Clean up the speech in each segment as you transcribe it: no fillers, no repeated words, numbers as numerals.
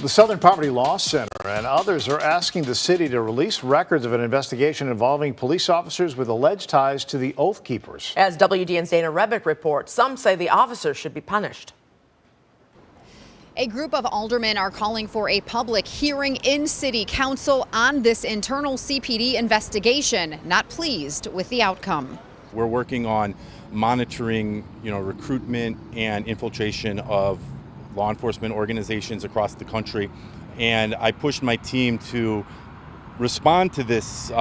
The Southern Poverty Law Center and others are asking the city to release records of an investigation involving police officers with alleged ties to the Oath Keepers. As WGN's Dana Rebick reports, some say the officers should be punished. A group of aldermen are calling for a public hearing in City Council on this internal CPD investigation, not pleased with the outcome. We're working on monitoring, recruitment and infiltration of law enforcement organizations across the country. And I pushed my team to respond to this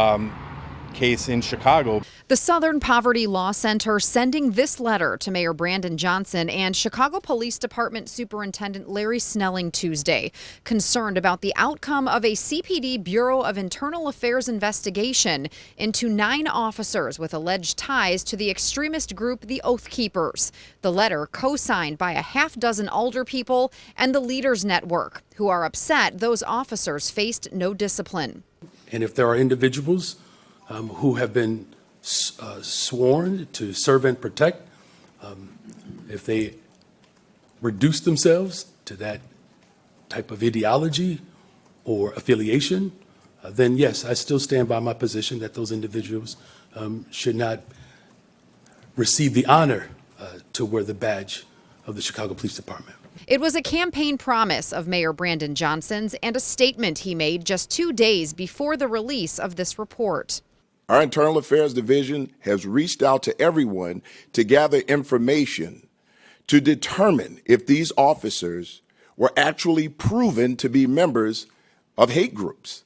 case in Chicago. The Southern Poverty Law Center sending this letter to Mayor Brandon Johnson and Chicago Police Department Superintendent Larry Snelling Tuesday, concerned about the outcome of a CPD Bureau of Internal Affairs investigation into 9 officers with alleged ties to the extremist group the Oath Keepers. The letter co-signed by a half-dozen alderpeople and the Leaders Network, who are upset those officers faced no discipline. And if there are individuals who have been sworn to serve and protect, if they reduce themselves to that type of ideology or affiliation, then yes, I still stand by my position that those individuals should not receive the honor to wear the badge of the Chicago Police Department. It was a campaign promise of Mayor Brandon Johnson's and a statement he made just 2 days before the release of this report. Our Internal Affairs Division has reached out to everyone to gather information to determine if these officers were actually proven to be members of hate groups.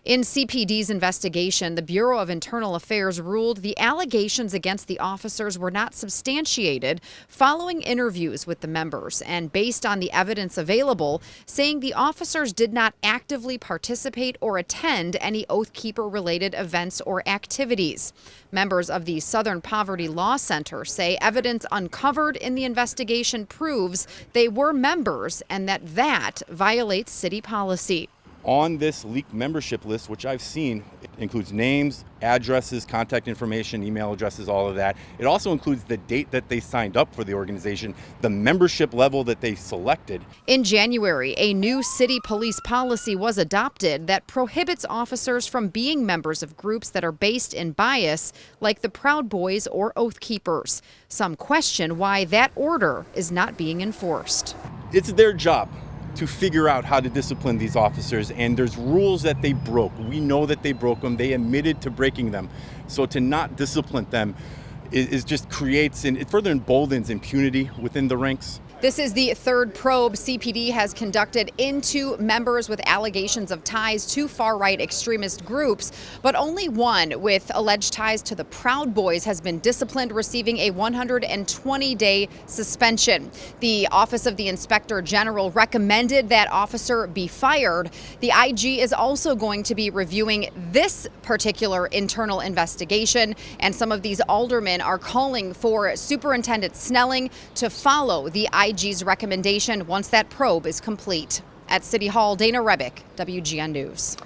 In CPD's investigation, the Bureau of Internal Affairs ruled the allegations against the officers were not substantiated following interviews with the members and based on the evidence available, saying the officers did not actively participate or attend any Oath Keeper-related events or activities. Members of the Southern Poverty Law Center say evidence uncovered in the investigation proves they were members and that violates city policy. On this leaked membership list, which I've seen, it includes names, addresses, contact information, email addresses, all of that. It also includes the date that they signed up for the organization, the membership level that they selected. In January, a new city police policy was adopted that prohibits officers from being members of groups that are based in bias, like the Proud Boys or Oath Keepers. Some question why that order is not being enforced. It's their job to figure out how to discipline these officers, and there's rules that they broke. We know that they broke them. They admitted to breaking them. So to not discipline them is just creates and it further emboldens impunity within the ranks. This is the third probe CPD has conducted into members with allegations of ties to far-right extremist groups, but only one with alleged ties to the Proud Boys has been disciplined, receiving a 120-day suspension. The Office of the Inspector General recommended that officer be fired. The IG is also going to be reviewing this particular internal investigation, and some of these aldermen are calling for Superintendent Snelling to follow the IG's recommendation once that probe is complete. At City Hall, Dana Rebick, WGN News.